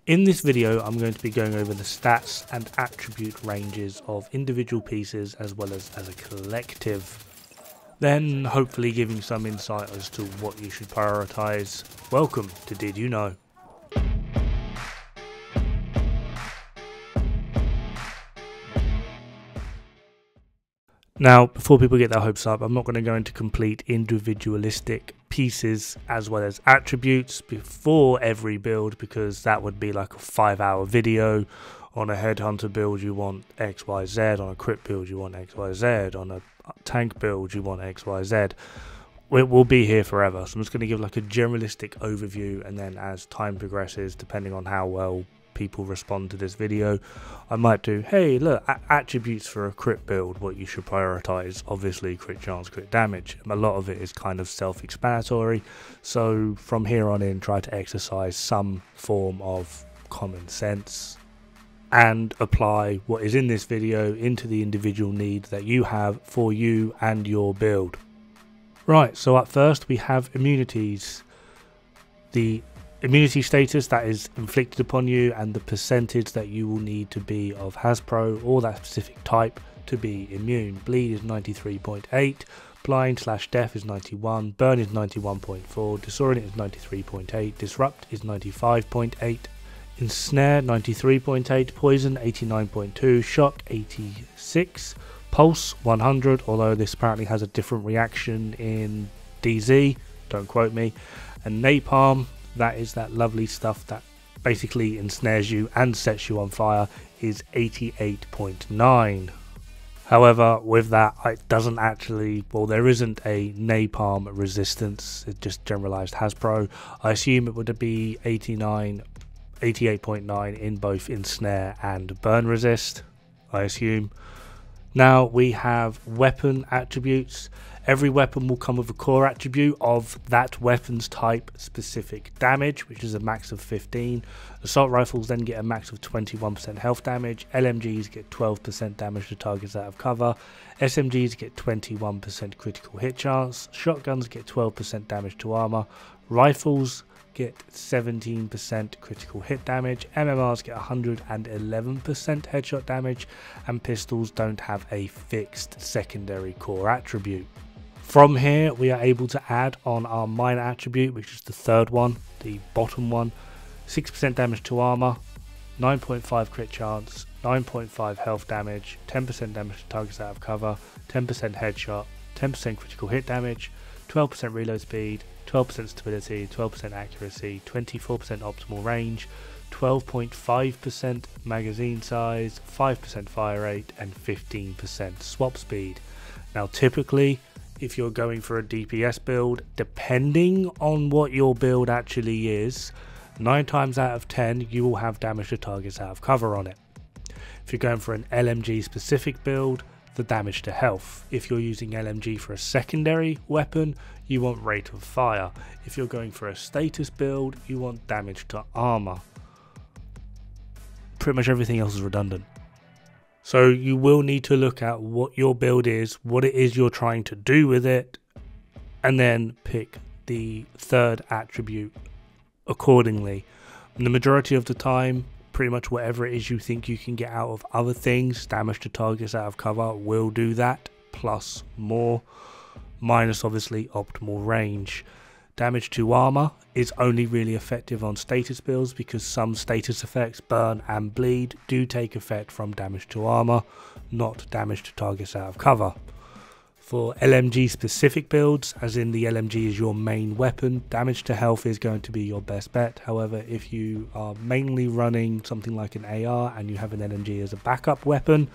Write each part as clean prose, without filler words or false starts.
In this video, I'm going to be going over the stats and attribute ranges of individual pieces as well as a collective. Then hopefully giving some insight as to what you should prioritize. Welcome to Did You Know? Now, before people get their hopes up, I'm not going to go into complete individualistic pieces as well as attributes before every build, because that would be like a 5-hour video. On a headhunter build you want XYZ, on a crit build you want XYZ, on a tank build you want XYZ. We'll be here forever, so I'm just going to give like a generalistic overview, and then as time progresses, depending on how well people respond to this video, I might do, hey look, attributes for a crit build, what you should prioritize. Obviously crit chance, crit damage. A lot of it is kind of self-explanatory, so from here on in try to exercise some form of common sense and apply what is in this video into the individual need that you have for you and your build. Right, so up first we have immunities. The immunity status that is inflicted upon you and the percentage that you will need to be of Hasbro or that specific type to be immune. Bleed is 93.8, blind/deaf is 91, burn is 91.4, disorient is 93.8, disrupt is 95.8, ensnare 93.8, poison 89.2, shock 86, pulse 100, although this apparently has a different reaction in DZ, don't quote me, and napalm, that is that lovely stuff that basically ensnares you and sets you on fire, is 88.9. However, with that, it doesn't actually, well, there isn't a napalm resistance, it's just generalized Hasbro. I assume it would be 88.9 in both ensnare and burn resist, I assume. Now we have weapon attributes. Every weapon will come with a core attribute of that weapon's type specific damage, which is a max of 15. Assault rifles then get a max of 21% health damage. LMGs get 12% damage to targets out of cover. SMGs get 21% critical hit chance. Shotguns get 12% damage to armor. Rifles get 17% critical hit damage. MMRs get 111% headshot damage, and pistols don't have a fixed secondary core attribute. From here we are able to add on our minor attribute, which is the third one, the bottom one. 6% damage to armor, 9.5 crit chance, 9.5 health damage, 10% damage to targets out of cover, 10% headshot, 10% critical hit damage, 12% reload speed, 12% stability, 12% accuracy, 24% optimal range, 12.5% magazine size, 5% fire rate, and 15% swap speed. Now typically, if you're going for a DPS build, depending on what your build actually is, 9 times out of 10 you will have damage to targets out of cover on it. If you're going for an LMG specific build, the damage to health. If you're using LMG for a secondary weapon, you want rate of fire. If you're going for a status build, you want damage to armor. Pretty much everything else is redundant. So you will need to look at what your build is, what it is you're trying to do with it, and then pick the third attribute accordingly. And the majority of the time, pretty much whatever it is you think you can get out of other things, damage to targets out of cover will do that, plus more, minus obviously optimal range. Damage to armor is only really effective on status builds, because some status effects, burn and bleed, do take effect from damage to armor, not damage to targets out of cover. For LMG specific builds, as in the LMG is your main weapon, damage to health is going to be your best bet. However, if you are mainly running something like an AR and you have an LMG as a backup weapon,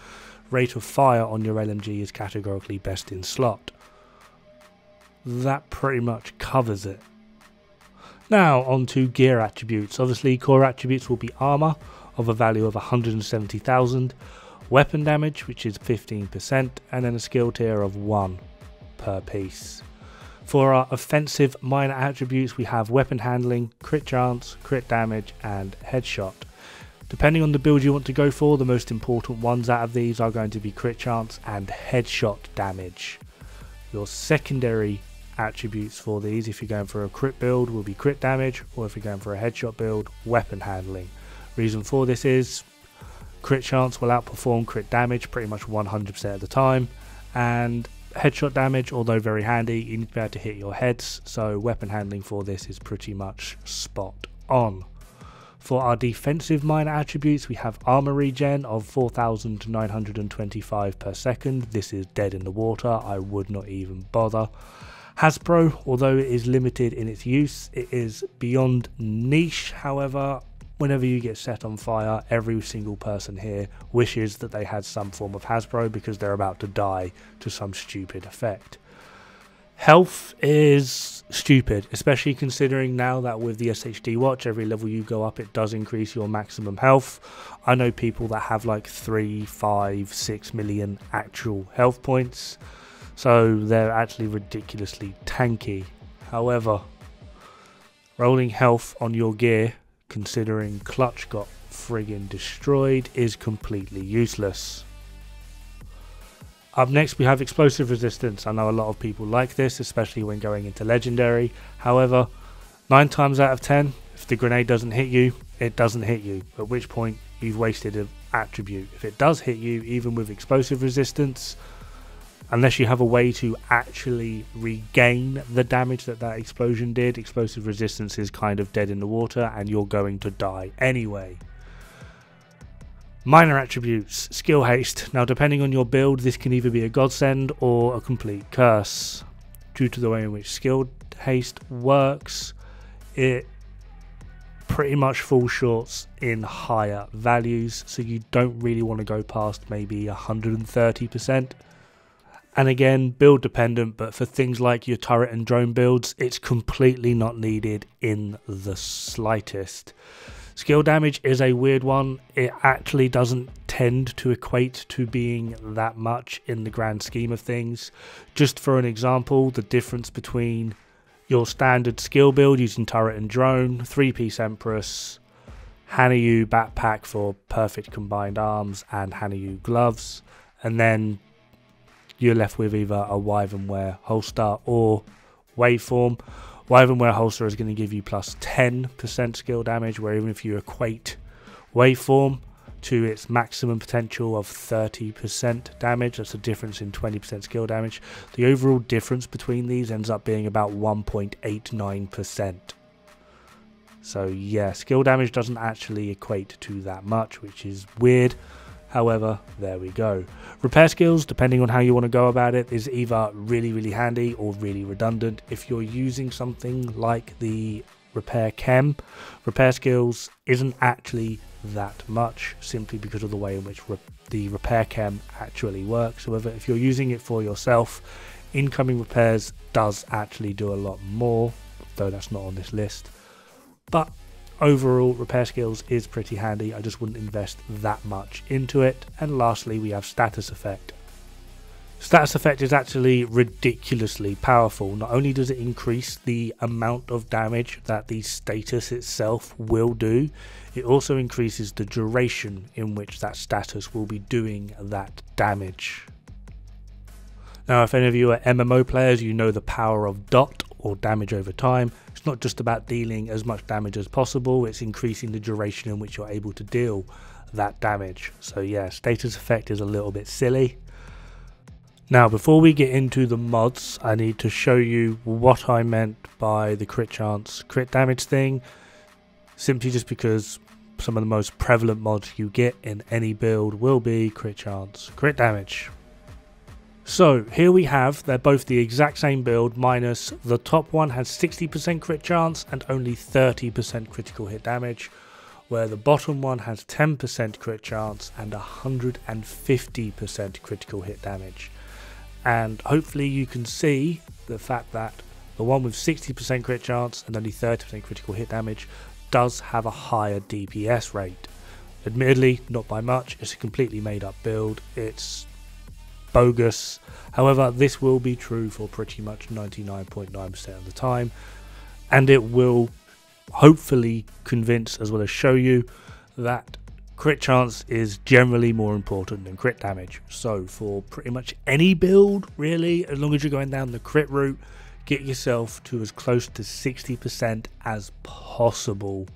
rate of fire on your LMG is categorically best in slot. That pretty much covers it. Now on to gear attributes. Obviously core attributes will be armor of a value of 170,000, weapon damage, which is 15%, and then a skill tier of 1 per piece. For our offensive minor attributes we have weapon handling, crit chance, crit damage, and headshot. Depending on the build you want to go for, the most important ones out of these are going to be crit chance and headshot damage. Your secondary attributes for these, if you're going for a crit build, will be crit damage, or if you're going for a headshot build, weapon handling. Reason for this is crit chance will outperform crit damage pretty much 100% of the time, and headshot damage, although very handy, you need to be able to hit your heads, so weapon handling for this is pretty much spot on. For our defensive minor attributes, we have armor regen of 4,925 per second. This is dead in the water, I would not even bother. Hasbro, although it is limited in its use, it is beyond niche. However, whenever you get set on fire, every single person here wishes that they had some form of Hasbro because they're about to die to some stupid effect. Health is stupid, especially considering now that with the SHD watch, every level you go up, it does increase your maximum health. I know people that have like 3, 5, 6 million actual health points, so they're actually ridiculously tanky. However, rolling health on your gear, considering clutch got friggin' destroyed, is completely useless. Up next we have explosive resistance. I know a lot of people like this, especially when going into legendary. However, 9 times out of 10, if the grenade doesn't hit you, it doesn't hit you, at which point you've wasted an attribute. If it does hit you, even with explosive resistance, unless you have a way to actually regain the damage that that explosion did, explosive resistance is kind of dead in the water and you're going to die anyway. Minor attributes, skill haste. Now depending on your build, this can either be a godsend or a complete curse. Due to the way in which skill haste works, it pretty much falls short in higher values, so you don't really want to go past maybe 130%. And again, build dependent, but for things like your turret and drone builds, it's completely not needed in the slightest. Skill damage is a weird one. It actually doesn't tend to equate to being that much in the grand scheme of things. Just for an example, the difference between your standard skill build using turret and drone, 3-piece Empress, Hanayu backpack for perfect combined arms, and Hanayu gloves, and then you're left with either a Wyvernware holster or waveform. Wyvernware holster is going to give you plus 10% skill damage, where even if you equate waveform to its maximum potential of 30% damage, that's a difference in 20% skill damage. The overall difference between these ends up being about 1.89%. So yeah, skill damage doesn't actually equate to that much, which is weird. However, there we go. Repair skills, depending on how you want to go about it, is either really handy or really redundant. If you're using something like the repair chem, repair skills isn't actually that much, simply because of the way in which the repair chem actually works. However, if you're using it for yourself, incoming repairs does actually do a lot more, though that's not on this list. But overall, repair skills is pretty handy. I just wouldn't invest that much into it. And lastly, we have status effect. Status effect is actually ridiculously powerful. Not only does it increase the amount of damage that the status itself will do, it also increases the duration in which that status will be doing that damage. Now, if any of you are MMO players, you know the power of DOT, or damage over time. It's not just about dealing as much damage as possible, it's increasing the duration in which you're able to deal that damage. So yeah, status effect is a little bit silly. Now, before we get into the mods, I need to show you what I meant by the crit chance, crit damage thing, simply just because some of the most prevalent mods you get in any build will be crit chance, crit damage. So here we have, they're both the exact same build, minus the top one has 60% crit chance and only 30% critical hit damage, where the bottom one has 10% crit chance and 150% critical hit damage. And hopefully you can see the fact that the one with 60% crit chance and only 30% critical hit damage does have a higher DPS rate. Admittedly, not by much, it's a completely made up build, it's bogus. However, this will be true for pretty much 99.9% of the time, and it will hopefully convince as well as show you that crit chance is generally more important than crit damage. So for pretty much any build, really, as long as you're going down the crit route, get yourself to as close to 60% as possible.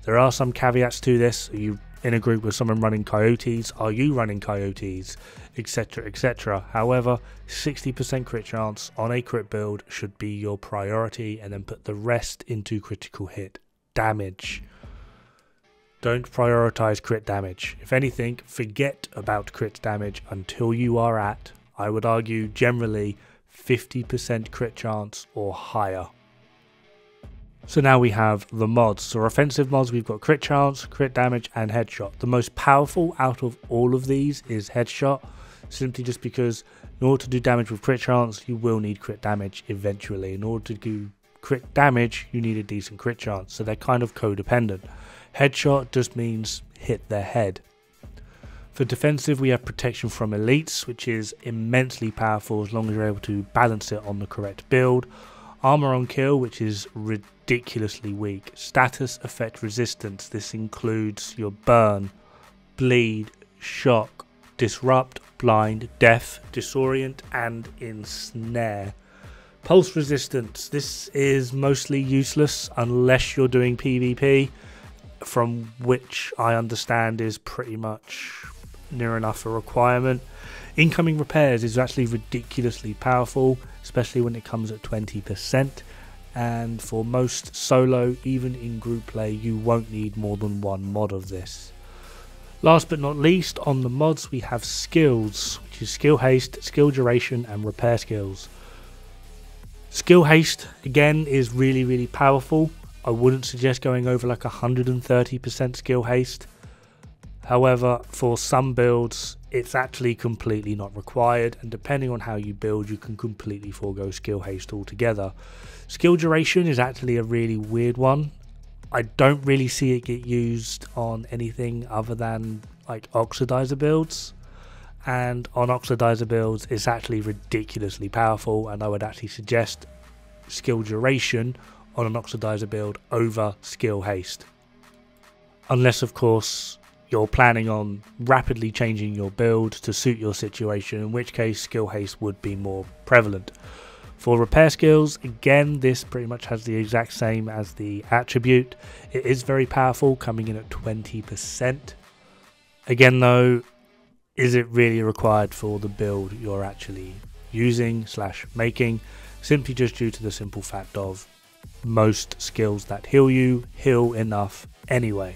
There are some caveats to this. Are you in a group with someone running coyotes? Are you running coyotes? Etc, etc. However, 60% crit chance on a crit build should be your priority, and then put the rest into critical hit damage. Don't prioritize crit damage. If anything, forget about crit damage until you are at, I would argue, generally 50% crit chance or higher. So now we have the mods. So offensive mods, we've got crit chance, crit damage and headshot. The most powerful out of all of these is headshot, simply just because in order to do damage with crit chance, you will need crit damage eventually. In order to do crit damage, you need a decent crit chance, so they're kind of codependent. Headshot just means hit their head. For defensive, we have protection from elites, which is immensely powerful as long as you're able to balance it on the correct build. Armor on kill, which is ridiculously weak. Status effect resistance. This includes your burn, bleed, shock, disrupt, blind, deaf, disorient and ensnare. Pulse resistance. This is mostly useless unless you're doing PvP, from which I understand is pretty much near enough a requirement. Incoming repairs is actually ridiculously powerful, especially when it comes at 20%, and for most solo, even in group play, you won't need more than one mod of this. Last but not least, on the mods we have skills, which is skill haste, skill duration and repair skills. Skill haste again is really powerful. I wouldn't suggest going over like 130% skill haste. However, for some builds it's actually completely not required, and depending on how you build, you can completely forego skill haste altogether. Skill duration is actually a really weird one. I don't really see it get used on anything other than like oxidizer builds, and on oxidizer builds it's actually ridiculously powerful, and I would actually suggest skill duration on an oxidizer build over skill haste, unless of course you're planning on rapidly changing your build to suit your situation, in which case skill haste would be more prevalent. For repair skills, again, this pretty much has the exact same as the attribute. It is very powerful, coming in at 20%. Again though, is it really required for the build you're actually using / making? Simply just due to the simple fact of most skills that heal you heal enough anyway.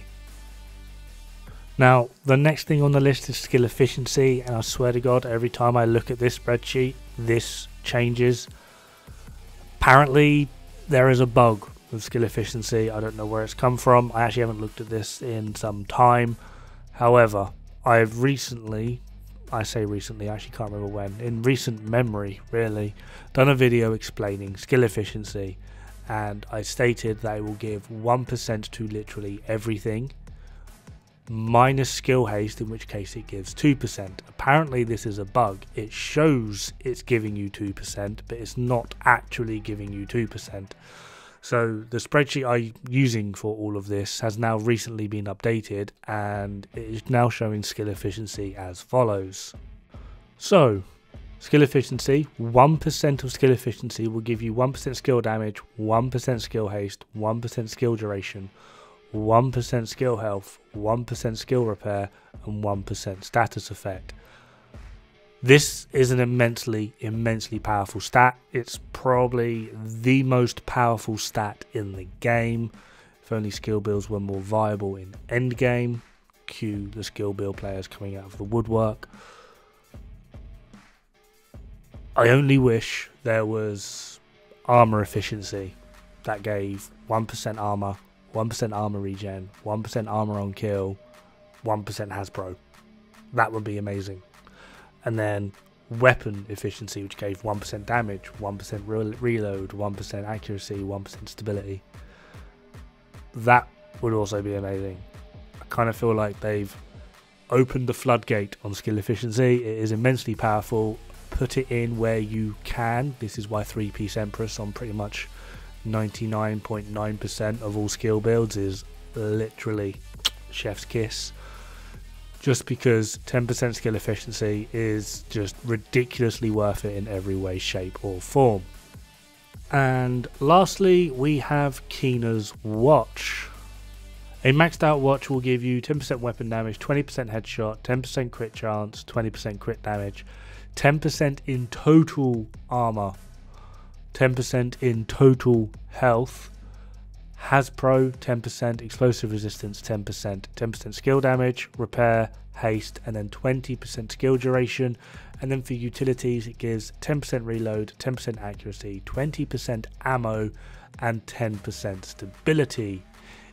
Now, the next thing on the list is skill efficiency, and I swear to God, every time I look at this spreadsheet, this changes. Apparently, there is a bug with skill efficiency. I don't know where it's come from. I actually haven't looked at this in some time. However, I've recently, I say recently, I actually can't remember when, in recent memory, really, done a video explaining skill efficiency, and I stated that it will give 1% to literally everything, minus skill haste, in which case it gives 2%. Apparently this is a bug. It shows it's giving you 2%, but it's not actually giving you 2%. So the spreadsheet I'm using for all of this has now recently been updated, and it is now showing skill efficiency as follows. So skill efficiency, 1% of skill efficiency will give you 1% skill damage, 1% skill haste, 1% skill duration, 1% skill health, 1% skill repair and 1% status effect. This is an immensely powerful stat. It's probably the most powerful stat in the game. If only skill builds were more viable in endgame. Cue the skill build players coming out of the woodwork. I only wish there was armor efficiency that gave 1% armor, 1% armor regen, 1% armor on kill, 1% Hasbro. That would be amazing. And then weapon efficiency, which gave 1% damage, 1% reload, 1% accuracy, 1% stability. That would also be amazing. I kind of feel like they've opened the floodgate on skill efficiency. It is immensely powerful. Put it in where you can. This is why 3-piece Empress on pretty much 99.9% of all skill builds is literally chef's kiss, just because 10% skill efficiency is just ridiculously worth it in every way, shape or form. And lastly, we have Keena's watch. A maxed out watch will give you 10% weapon damage, 20% headshot, 10% crit chance, 20% crit damage, 10% in total armor, 10% in total health, Hasbro 10%, explosive resistance 10% skill damage, repair, haste, and then 20% skill duration. And then for utilities it gives 10% reload, 10% accuracy, 20% ammo, and 10% stability.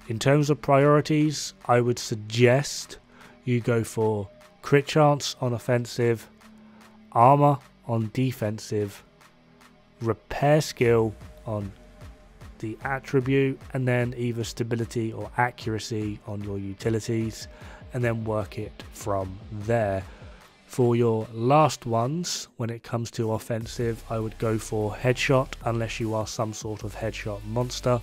In terms of priorities, I would suggest you go for crit chance on offensive, armor on defensive, repair skill on the attribute, and then either stability or accuracy on your utilities, and then work it from there. For your last ones, when it comes to offensive, I would go for headshot unless you are some sort of headshot monster,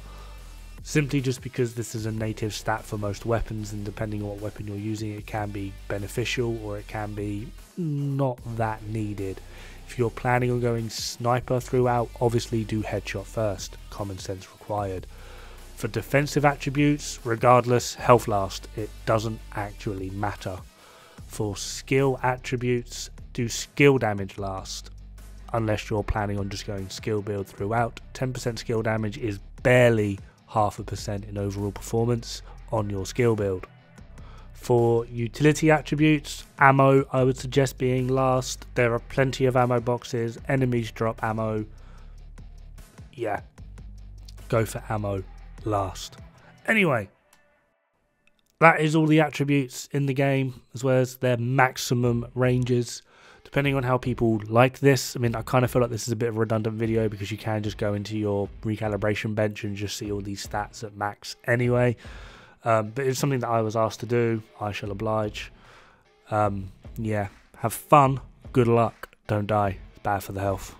simply just because this is a native stat for most weapons, and depending on what weapon you're using, it can be beneficial or it can be not that needed. If you're planning on going sniper throughout, obviously do headshot first, common sense required. For defensive attributes, regardless, health last, it doesn't actually matter. For skill attributes, do skill damage last, unless you're planning on just going skill build throughout. 10% skill damage is barely 0.5% in overall performance on your skill build. For utility attributes, ammo I would suggest being last. There are plenty of ammo boxes, enemies drop ammo. Yeah, go for ammo last. Anyway, that is all the attributes in the game, as well as their maximum ranges. Depending on how people like this, I mean, I kind of feel like this is a bit of a redundant video because you can just go into your recalibration bench and just see all these stats at max anyway. But it's something that I was asked to do. I shall oblige. Yeah, have fun, good luck, don't die. It's bad for the health.